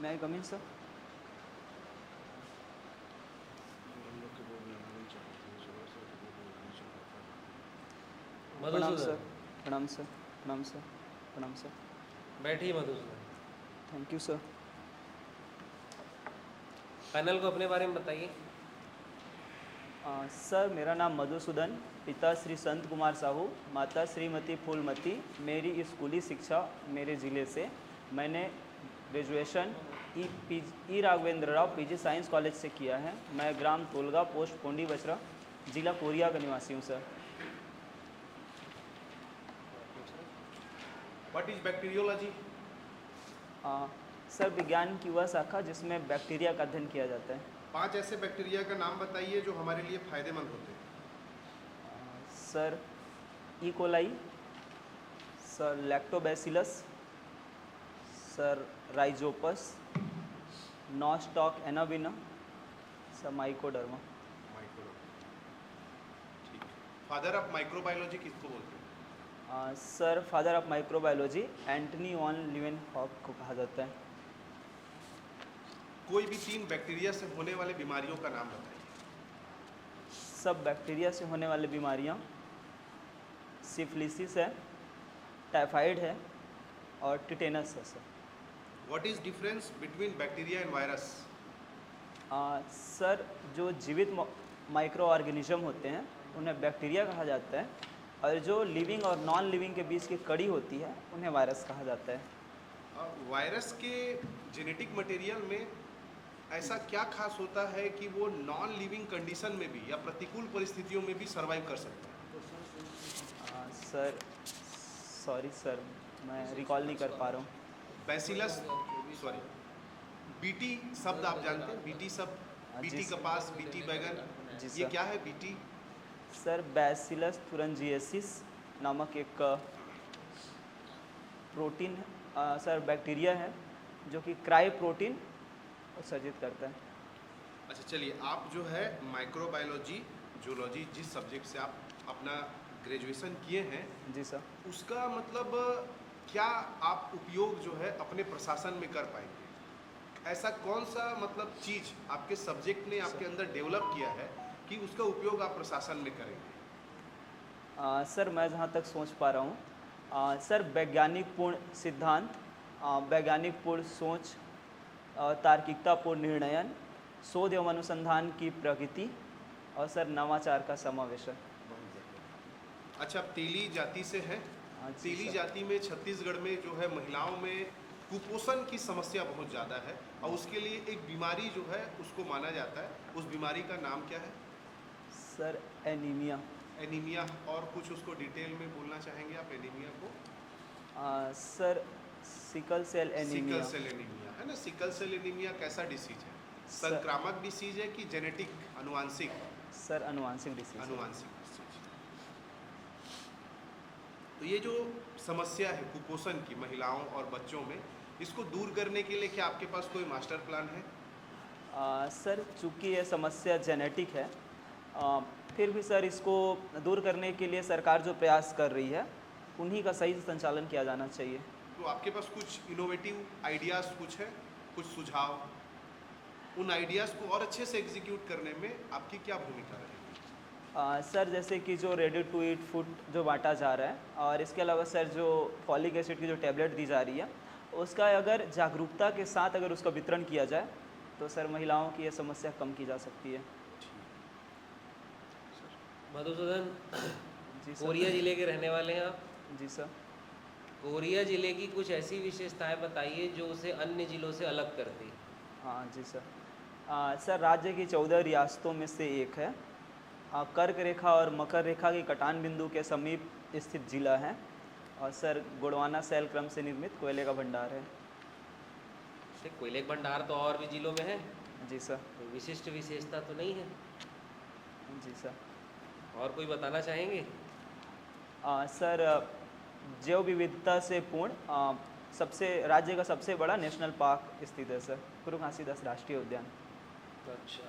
मैं कम इन सर। प्रणाम मधुसूदन, सर। प्रणाम सर। प्रणाम सर। प्रणाम सर। बैठिए Madhusudan. Thank you sir. Panel को अपने बारे में बताइए। सर मेरा नाम मधुसूदन, पिता श्री संत कुमार साहू, माता श्रीमती फूलमती। मेरी स्कूली शिक्षा मेरे ज़िले से। मैंने graduation E Raghavendra Rao PG science college से किया है। मैं ग्राम तोलगा, पोस्ट पोंडी बचरा, जिला कोरिया का निवासी हूँ sir. What is bacteriology? Sir विज्ञान की वह शाखा जिसमें बैक्टीरिया का अध्ययन किया जाता है। 5 ऐसे बैक्टीरिया का नाम बताइए जो हमारे लिए फायदेमंद होते हैं। Sir E coli, sir lactobacillus, sir rhizopus, nostoc anabaena, sir mycoderma. ठीक है। फादर ऑफ माइक्रोबायोलॉजी किसको बोलते हैं? Sir father of microbiology Antony van Leeuwenhoek को कहा जाता है। कोई भी 3 बैक्टीरिया से होने वाले बीमारियों का नाम बताइए। सब बैक्टीरिया से होने वाली बीमारियां सिफिलिसिस है, टाइफाइड है और टिटेनस है sir. What is difference between bacteria and virus? Sir जो जीवित माइक्रो ऑर्गेनिज्म होते हैं उन्हें बैक्टीरिया कहा जाता है, और जो लिविंग और नॉन लिविंग के बीच की कड़ी होती है उन्हें वायरस कहा जाता है। वायरस के जेनेटिक मटेरियल में ऐसा क्या खास होता है कि वो नॉन लिविंग कंडीशन में भी या प्रतिकूल परिस्थितियों में भी सर्वाइव कर सकता है? सर सॉरी सर, मैं रिकॉल नहीं कर पा रहा हूँ। बैसिलस, सॉरी, बीटी शब्द आप जानते हैं? बीटी शब्द, बीटी जी कपास, बीटी बैगन, जी ये सर। क्या है बीटी? सर बैसिलस तुरंजिएसिस नामक एक प्रोटीन सर बैक्टीरिया है जो कि क्राई प्रोटीन उत्सर्जित करता है। अच्छा चलिए, आप जो है माइक्रोबायोलॉजी जूलॉजी जिस सब्जेक्ट से आप अपना ग्रेजुएशन किए हैं, जी सर। उसका मतलब क्या आप उपयोग जो है अपने प्रशासन में कर पाएंगे? ऐसा कौन सा मतलब चीज़ आपके सब्जेक्ट ने आपके अंदर डेवलप किया है कि उसका उपयोग आप प्रशासन में करेंगे? सर मैं जहाँ तक सोच पा रहा हूँ, सर वैज्ञानिक पूर्ण सिद्धांत, वैज्ञानिक पूर्ण सोच, तार्किकतापूर्ण निर्णयन, शोध एवं अनुसंधान की प्रगति और सर नवाचार का समावेश है। अच्छा, आप तेली जाति से हैं। जी तेली सर। जाति में छत्तीसगढ़ में जो है महिलाओं में कुपोषण की समस्या बहुत ज़्यादा है और उसके लिए एक बीमारी जो है उसको माना जाता है। उस बीमारी का नाम क्या है? Sir anaemia. एनीमिया। और कुछ उसको डिटेल में बोलना चाहेंगे आप एनीमिया को? Sir sickle cell anaemia. Sickle cell anaemia है ना। सिकल सेल एनीमिया कैसा डिसीज है? सर- संक्रामक डिसीज है कि जेनेटिक, अनुवांशिक? सर अनुवांशिक डिसीज। अनुवांशिक डिसीज। तो ये जो समस्या है कुपोषण की महिलाओं और बच्चों में, इसको दूर करने के लिए क्या आपके पास कोई मास्टर प्लान है? सर चूँकि ये समस्या जेनेटिक है, फिर भी सर इसको दूर करने के लिए सरकार जो प्रयास कर रही है उन्हीं का सही संचालन किया जाना चाहिए। तो आपके पास कुछ इनोवेटिव आइडियाज़ कुछ है, कुछ सुझाव? उन आइडियाज़ को और अच्छे से एग्जीक्यूट करने में आपकी क्या भूमिका रहेगी? सर जैसे कि जो रेडी टू ईट फूड जो बांटा जा रहा है, और इसके अलावा सर जो फॉलिक एसिड की जो टैबलेट दी जा रही है उसका अगर जागरूकता के साथ अगर उसका वितरण किया जाए तो सर महिलाओं की यह समस्या कम की जा सकती है। मधुसूदन, जी सर। कोरिया जिले के रहने वाले हैं आप। जी सर। कोरिया जिले की कुछ ऐसी विशेषताएं बताइए जो उसे अन्य जिलों से अलग करती। हाँ जी सर। सर राज्य की 14 रियासतों में से एक है। कर्क रेखा और मकर रेखा की कटान बिंदु के समीप स्थित जिला है, और सर गोंडवाना शैल क्रम से निर्मित कोयले का भंडार है। कोयले का भंडार तो और भी जिलों में है। जी सर। कोई विशिष्ट विशेषता तो नहीं है? जी सर। और कोई बताना चाहेंगे? सर जैव विविधता से पूर्ण सबसे राज्य का सबसे बड़ा नेशनल पार्क स्थित है सर, गुरु घासीदास राष्ट्रीय उद्यान। अच्छा,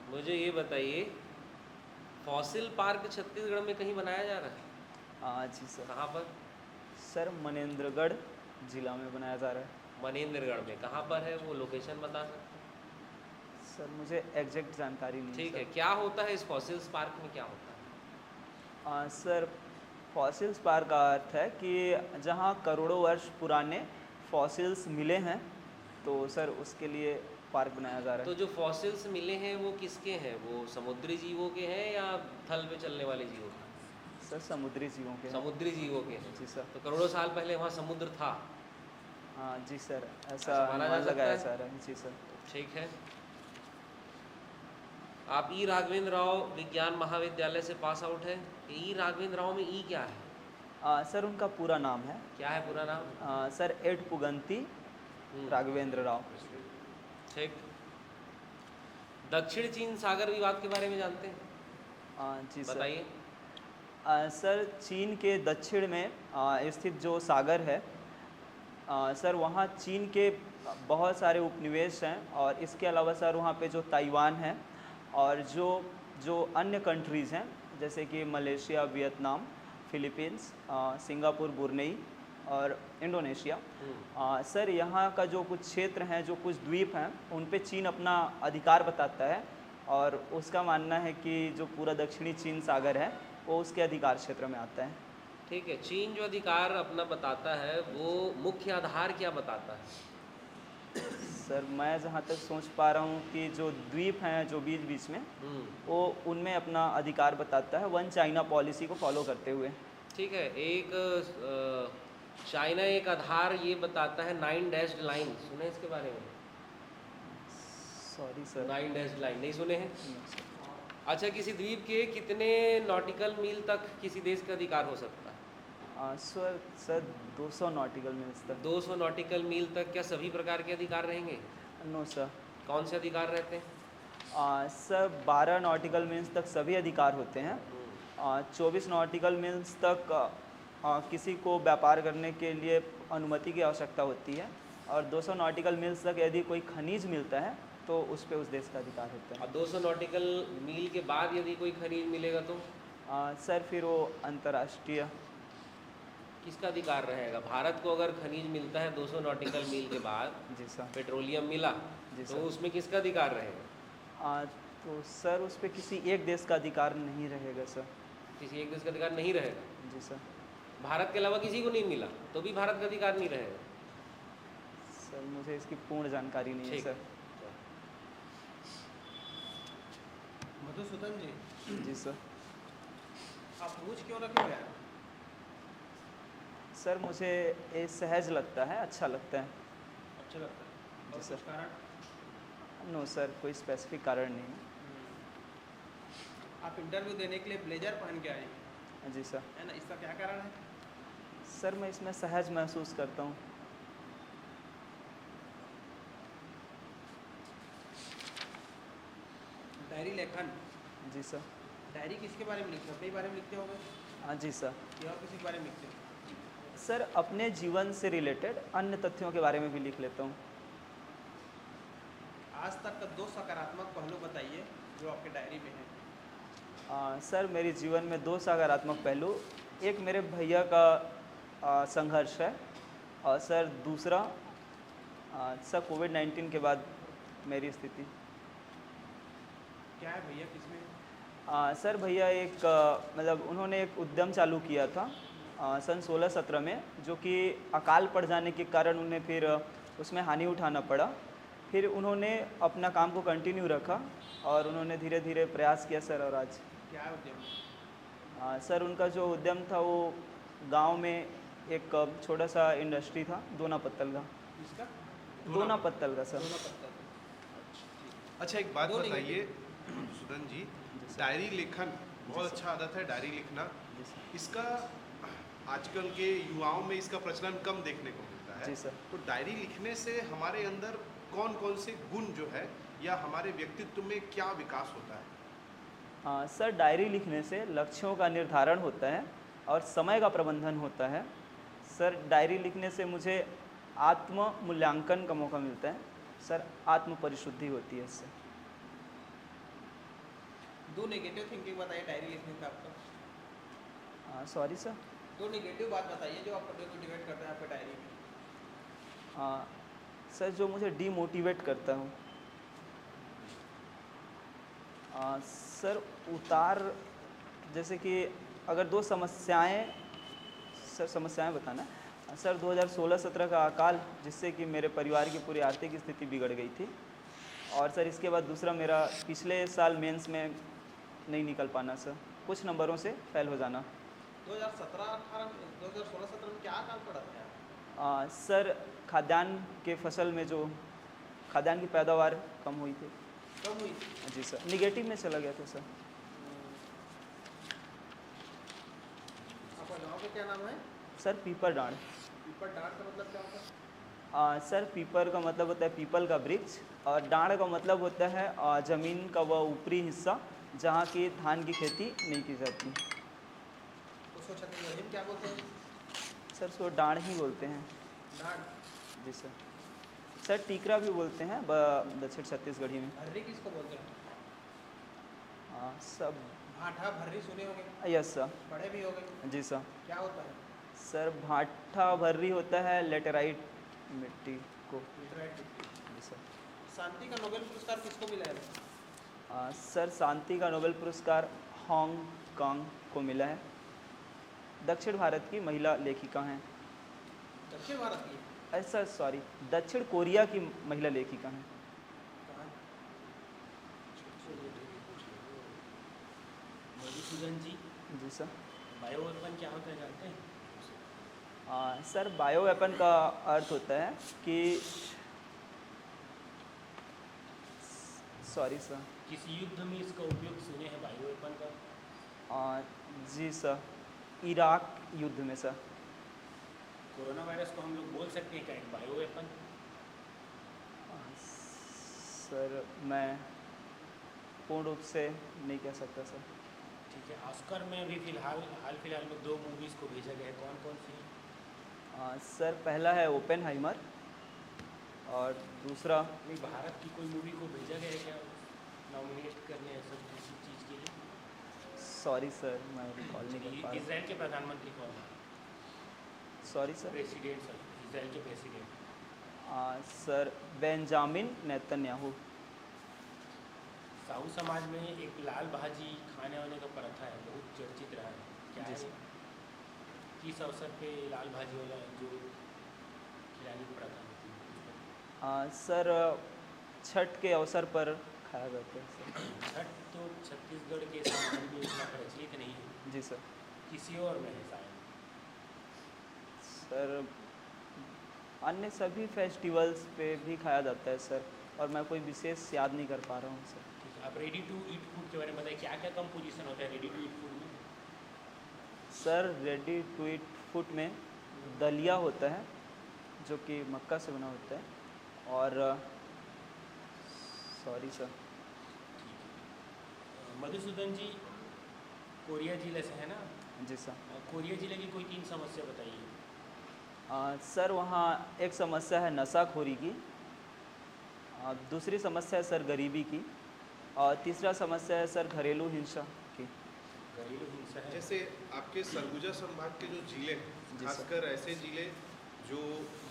मुझे ये बताइए, फॉसिल पार्क छत्तीसगढ़ में कहीं बनाया जा रहा है? जी सर। कहाँ पर? सर मनेंद्रगढ़ जिला में बनाया जा रहा है। मनेंद्रगढ़ में कहाँ पर है वो लोकेशन बता सकते हैं? सर मुझे एग्जैक्ट जानकारी नहीं ठीक सर। है, क्या होता है इस फॉसिल्स पार्क में, क्या होता है? सर फॉसिल्स पार्क का अर्थ है कि जहाँ करोड़ों वर्ष पुराने फॉसिल्स मिले हैं, तो सर उसके लिए पार्क बनाया जा रहा तो है। जो फॉसिल्स मिले हैं वो किसके हैं, वो समुद्री जीवों के हैं या थल पे चलने वाले जीवों के? सर समुद्री जीवों के हैं। समुद्री जीवों के हैं। जी सर। तो करोड़ों साल पहले वहाँ समुद्र था। हाँ जी सर, ऐसा ऐसा माना जा अनुमान सकता लगाया है? जा रहा है। जी सर। ठीक है। आप ई राघवेंद्र राव विज्ञान महाविद्यालय से पास आउट है। ई राघवेंद्र राव में ई क्या है? सर उनका पूरा नाम है क्या है पूरा नाम? सर एड पुगंती हम्म, राघवेंद्र राव। ठीक। दक्षिण चीन सागर विवाद के बारे में जानते हैं? जी सर। बताइए। सर चीन के दक्षिण में स्थित जो सागर है, सर वहाँ चीन के बहुत सारे उपनिवेश हैं, और इसके अलावा सर वहाँ पे जो ताइवान है और जो जो अन्य कंट्रीज़ हैं जैसे कि Malaysia, Vietnam, Philippines, Singapore, Brunei और इंडोनेशिया, सर यहाँ का जो कुछ क्षेत्र हैं, जो कुछ द्वीप हैं, उन पे चीन अपना अधिकार बताता है, और उसका मानना है कि जो पूरा दक्षिणी चीन सागर है वो उसके अधिकार क्षेत्र में आता है। ठीक है। चीन जो अधिकार अपना बताता है वो मुख्य आधार क्या बताता है? सर मैं जहाँ तक सोच पा रहा हूँ कि जो द्वीप हैं जो बीच बीच में, वो उनमें अपना अधिकार बताता है, वन चाइना पॉलिसी को फॉलो करते हुए। ठीक है। एक चाइना एक आधार ये बताता है 9 डैश्ड लाइन, सुने इसके बारे में? Sorry sir. 9 डैश्ड लाइन नहीं सुने हैं? नहीं सर। अच्छा, किसी द्वीप के कितने नॉटिकल मील तक किसी देश का अधिकार हो सकता है? सर 200 नॉटिकल मील्स तक। 200 नॉटिकल मील तक। क्या सभी प्रकार के अधिकार रहेंगे? No sir. कौन से अधिकार रहते हैं? सर 12 नॉटिकल मील्स तक सभी अधिकार होते हैं। 24 नॉटिकल मील्स तक किसी को व्यापार करने के लिए अनुमति की आवश्यकता होती है, और 200 नॉटिकल मील्स तक यदि कोई खनिज मिलता है तो उस पे उस देश का अधिकार होता है। और 200 नॉटिकल मील के बाद यदि कोई खनिज मिलेगा तो सर फिर वो अंतर्राष्ट्रीय। किसका अधिकार रहेगा? भारत को अगर खनिज मिलता है 200 नॉटिकल मील के बाद, जी सर। पेट्रोलियम मिला, जी तो सर। उसमें किसका अधिकार रहेगा? तो सर उस पे किसी एक देश का अधिकार नहीं रहेगा सर। किसी एक देश का अधिकार नहीं रहेगा। जी सर। भारत के अलावा किसी को नहीं मिला तो भी भारत का अधिकार नहीं रहेगा। सर मुझे इसकी पूर्ण जानकारी नहीं है ठीक। सर। मधुसूदन जी, जी सर। आप पूछ क्यों रखे हुए हैं? सर मुझे ये सहज लगता है, अच्छा लगता है। अच्छा लगता है। और जी सर। कुछ कारण? नो सर, कोई स्पेसिफिक कारण नहीं है। आप इंटरव्यू देने के लिए ब्लेजर पहन के आए हैं, जी सर। है ना? इसका क्या कारण है? सर मैं इसमें सहज महसूस करता हूँ। डायरी लेखन। जी सर। डायरी किसके बारे में लिखते हो? अपने बारे में लिखते होगे हाँ जी सर। या और किसी के बारे में लिखते हो? सर अपने जीवन से रिलेटेड अन्य तथ्यों के बारे में भी लिख लेता हूँ। आज तक का 2 सकारात्मक पहलू बताइए जो आपके डायरी में है। सर मेरे जीवन में 2 सकारात्मक पहलू, एक मेरे भैया का संघर्ष है, और सर दूसरा सर कोविड-19 के बाद मेरी स्थिति। क्या है भैया, किसमें? सर भैया एक मतलब उन्होंने एक उद्यम चालू किया था सन 16-17 में, जो कि अकाल पड़ जाने के कारण उन्हें फिर उसमें हानि उठाना पड़ा। फिर उन्होंने अपना काम को कंटिन्यू रखा और उन्होंने धीरे धीरे प्रयास किया सर, और आज क्या है उद्यम? सर उनका जो उद्यम था वो गांव में एक छोटा सा इंडस्ट्री था, दोना पत्तल का। किसका? दोना पत्तल का सर। दोनों पत्ता। अच्छा, एक बात दो बताइए मधुसूदन जी, डायरी लेखन बहुत अच्छा आदत है, डायरी लिखना। जी सर। इसका आजकल के युवाओं में इसका प्रचलन कम देखने को मिलता है। जी सर। तो डायरी लिखने से हमारे अंदर कौन कौन से गुण जो है या हमारे व्यक्तित्व में क्या विकास होता है? सर डायरी लिखने से लक्ष्यों का निर्धारण होता है और समय का प्रबंधन होता है। सर डायरी लिखने से मुझे आत्म मूल्यांकन का मौका मिलता है। सर आत्म परिशुद्धि होती है इससे। 2 नेगेटिव थिंकिंग बताइए डायरी लिखने का आपका। Sorry sir. 2 नेगेटिव बात बताइए जो आपको डिमोटिवेट करता है आपके डायरी में। सर जो मुझे डीमोटिवेट करता हूँ, सर उतार, जैसे कि अगर दो समस्याएं, सर समस्याएं बताना, सर 2016-17 का अकाल, जिससे कि मेरे परिवार की पूरी आर्थिक स्थिति बिगड़ गई थी। और सर इसके बाद दूसरा मेरा पिछले साल मेंस में नहीं निकल पाना सर, कुछ नंबरों से फेल हो जाना। 2017-18 में 2016-17 में क्या काम पड़ा था? सर खाद्यान्न के फसल में जो खाद्यान्न की पैदावार कम हुई थी। कब हुई थी? जी सर, निगेटिव में चला गया था सर। आपका गांव का क्या नाम है? सर पीपर डांड। पीपर डांड का मतलब क्या होता है? सर पीपर का मतलब होता है पीपल का वृक्ष, और डांड का मतलब होता है ज़मीन का वह ऊपरी हिस्सा जहाँ की धान की खेती नहीं की जाती। उसको छत्तीसगढ़ी में क्या बोलते हैं? सर सो डांड ही बोलते हैं। डांड। जी सर। सर टीकरा भी बोलते हैं दक्षिण छत्तीसगढ़ी में। भर्री किसको बोलते हैं? सब। भाठा भर्री सुने होंगे? Yes sir. पढ़े भी होंगे? जी सर। क्या होता है? सर भाठा भर्री होता है लेटेराइट मिट्टी को। लिटरेट। जी सर। शांति का नोबेल पुरस्कार किसको मिला है? सर शांति का नोबेल पुरस्कार हांगकांग को मिला है। दक्षिण भारत की महिला लेखिका हैं। दक्षिण भारत की? सर सॉरी, दक्षिण कोरिया की महिला लेखिका हैं। कहाँ? मधुसूदन जी, जी सर। बायो वेपन क्या होता है जानते हैं? सर बायो वेपन का अर्थ होता है कि, सॉरी सर, किस युद्ध में इसका उपयोग सुने हैं बायो वेपन का? जी सर, इराक युद्ध में सर। कोरोना वायरस को हम लोग बोल सकते हैं क्या एक बायो वेपन? सर मैं पूर्ण रूप से नहीं कह सकता सर। ठीक है, ऑस्कर में अभी हाल फिलहाल में 2 मूवीज़ को भेजा गया है, कौन कौन सी हैं? सर पहला है ओपेनहाइमर और दूसरा, नहीं, भारत की कोई मूवी को भेजा गया है क्या नॉमिनेट करने सब किसी चीज़ के लिए? सॉरी सर मैं रिकॉल नहीं कर पा रहा। इजराइल के प्रधानमंत्री कौन है? Sorry sir. President sir, Israel के president. Sir Benjamin Netanyahu. Sahu समाज में एक लाल भाजी खाने वाने का प्रथा है, बहुत चर्चित रहा है, क्या जी है? सर। किस अवसर पे लाल भाजी वाला जो खिलाने की प्रथा होती है? सर छठ के अवसर पर खाया जाता है सर। छठ तो छत्तीसगढ़ के समाज में इतना प्रचलित नहीं है, जी सर। किसी और में है शायद। सर अन्य सभी फेस्टिवल्स पे भी खाया जाता है सर, और मैं कोई विशेष याद नहीं कर पा रहा हूँ सर। ठीक है, आप रेडी टू ईट फूड के बारे में बताइए, क्या क्या कंपोजिशन होता है रेडी टू ईट फूड में? Sir ready to eat food में दलिया होता है जो कि मक्का से बना होता है, और सॉरी सर। मधुसूदन जी, कोरिया जिले से है ना? जी सर। कोरिया जिले की कोई 3 समस्या बताइए। सर वहाँ एक समस्या है नशाखोरी की, दूसरी समस्या है सर गरीबी की, और तीसरा समस्या है सर घरेलू हिंसा की। घरेलू हिंसा है। जैसे आपके सरगुजा संभाग के जो जिले हैं, जी सर। खासकर ऐसे जिले जो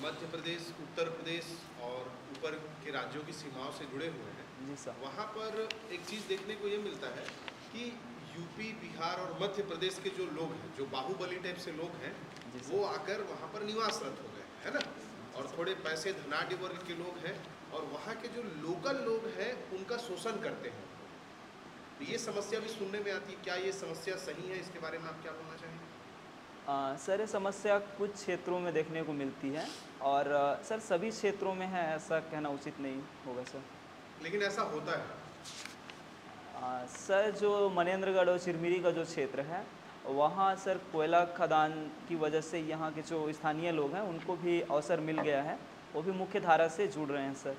मध्य प्रदेश, उत्तर प्रदेश और ऊपर के राज्यों की सीमाओं से जुड़े हुए हैं, जी सर। वहाँ पर एक चीज़ देखने को ये मिलता है कि यूपी, बिहार और मध्य प्रदेश के जो लोग हैं, जो बाहुबली टाइप से लोग हैं, जी सर। वो आकर वहाँ पर निवासरत हो गए, है ना? और थोड़े पैसे धनाढ़ वर्ग के लोग हैं, और वहाँ के जो लोकल लोग हैं उनका शोषण करते हैं। तो ये समस्या भी सुनने में आती है, क्या ये समस्या सही है? इसके बारे में आप क्या बोलना चाहेंगे? सर ये समस्या कुछ क्षेत्रों में देखने को मिलती है, और सर सभी क्षेत्रों में है ऐसा कहना उचित नहीं होगा सर। लेकिन ऐसा होता है। सर जो मनेंद्रगढ़ और चिरमिरी का जो क्षेत्र है, वहाँ सर कोयला खदान की वजह से यहाँ के जो स्थानीय लोग हैं उनको भी अवसर मिल गया है, वो भी मुख्य धारा से जुड़ रहे हैं सर।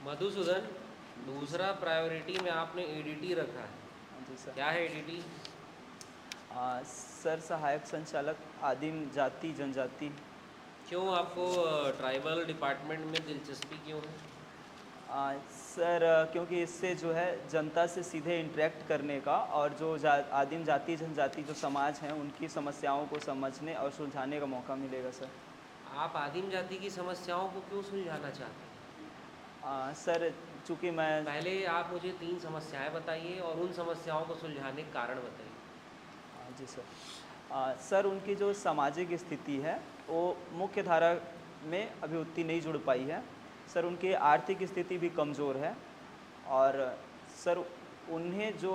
मधुसूदन, दूसरा प्रायोरिटी में आपने एडीटी रखा है, जी सर। क्या है एडीटी? सर सहायक संचालक आदिम जाति जनजाति। क्यों आपको ट्राइबल डिपार्टमेंट में दिलचस्पी क्यों है? सर क्योंकि इससे जो है जनता से सीधे इंटरेक्ट करने का, और जो आदिम जाति जनजाति जो समाज हैं उनकी समस्याओं को समझने और सुलझाने का मौका मिलेगा सर। आप आदिम जाति की समस्याओं को क्यों सुलझाना चाहते हैं? सर चूँकि मैं पहले आप मुझे 3 समस्याएं बताइए और उन समस्याओं को सुलझाने के कारण बताइए। जी सर। सर उनकी जो सामाजिक स्थिति है वो मुख्य धारा में अभी उतनी नहीं जुड़ पाई है। सर उनकी आर्थिक स्थिति भी कमज़ोर है और सर उन्हें जो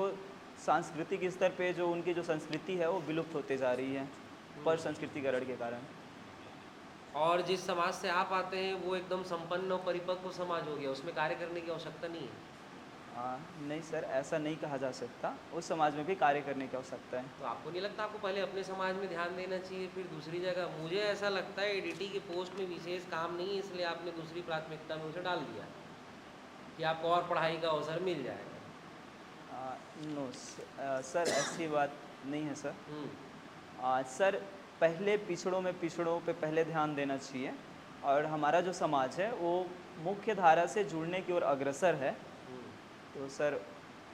सांस्कृतिक स्तर पे जो उनकी जो संस्कृति है वो विलुप्त होते जा रही है पर संस्कृतिकरण के कारण। और जिस समाज से आप आते हैं वो एकदम संपन्न और परिपक्व समाज हो गया, उसमें कार्य करने की आवश्यकता नहीं है। नहीं सर, ऐसा नहीं कहा जा सकता, उस समाज में भी कार्य करने की आवश्यकता है। तो आपको नहीं लगता आपको पहले अपने समाज में ध्यान देना चाहिए फिर दूसरी जगह? मुझे ऐसा लगता है एडीटी की पोस्ट में विशेष काम नहीं है, इसलिए आपने दूसरी प्राथमिकता में उसे डाल दिया कि आपको और पढ़ाई का अवसर मिल जाएगा। नो सर, ऐसी बात नहीं है सर। सर पहले पिछड़ों पे पहले ध्यान देना चाहिए और हमारा जो समाज है वो मुख्य धारा से जुड़ने की ओर अग्रसर है। तो सर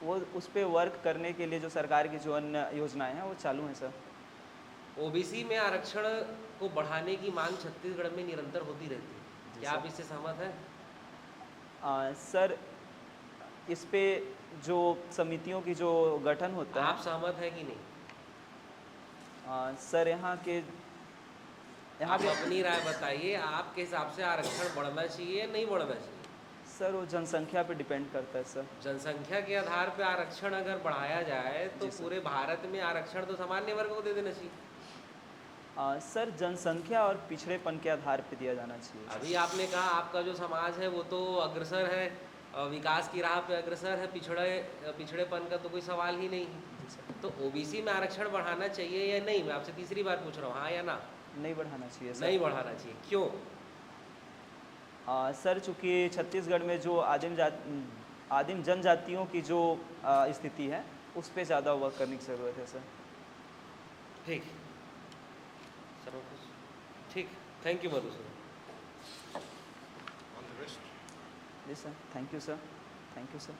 वो उस पे वर्क करने के लिए जो सरकार की जो अन्य योजनाएं हैं वो चालू हैं सर। ओबीसी में आरक्षण को बढ़ाने की मांग छत्तीसगढ़ में निरंतर होती रहती है, क्या आप इससे सहमत हैं? सर इस पे जो समितियों की जो गठन होता आप सहमत हैं कि नहीं? सर यहाँ आप अपनी राय बताइए, आपके हिसाब से आरक्षण बढ़ना चाहिए या नहीं बढ़ना चाहिए? सर वो जनसंख्या पे डिपेंड करता है सर। जनसंख्या के आधार पे आरक्षण अगर बढ़ाया जाए तो पूरे भारत में आरक्षण तो सामान्य वर्ग को दे देना चाहिए। सर जनसंख्या और पिछड़ेपन के आधार पे दिया जाना चाहिए। अभी आपने कहा आपका जो समाज है वो तो अग्रसर है, विकास की राह पे अग्रसर है, पिछड़ेपन का तो कोई सवाल ही नहीं है। तो ओबीसी में आरक्षण बढ़ाना चाहिए या नहीं? मैं आपसे तीसरी बार पूछ रहा हूँ, हाँ या ना? नहीं बढ़ाना चाहिए सर। नहीं बढ़ाना चाहिए, क्यों? सर चूँकि छत्तीसगढ़ में जो आदिम जनजातियों की जो स्थिति है उस पे ज़्यादा वर्क करने की ज़रूरत है सर। ठीक सर, ठीक, thank you Madhusudan. All the best. जी sir, thank you sir, thank you sir.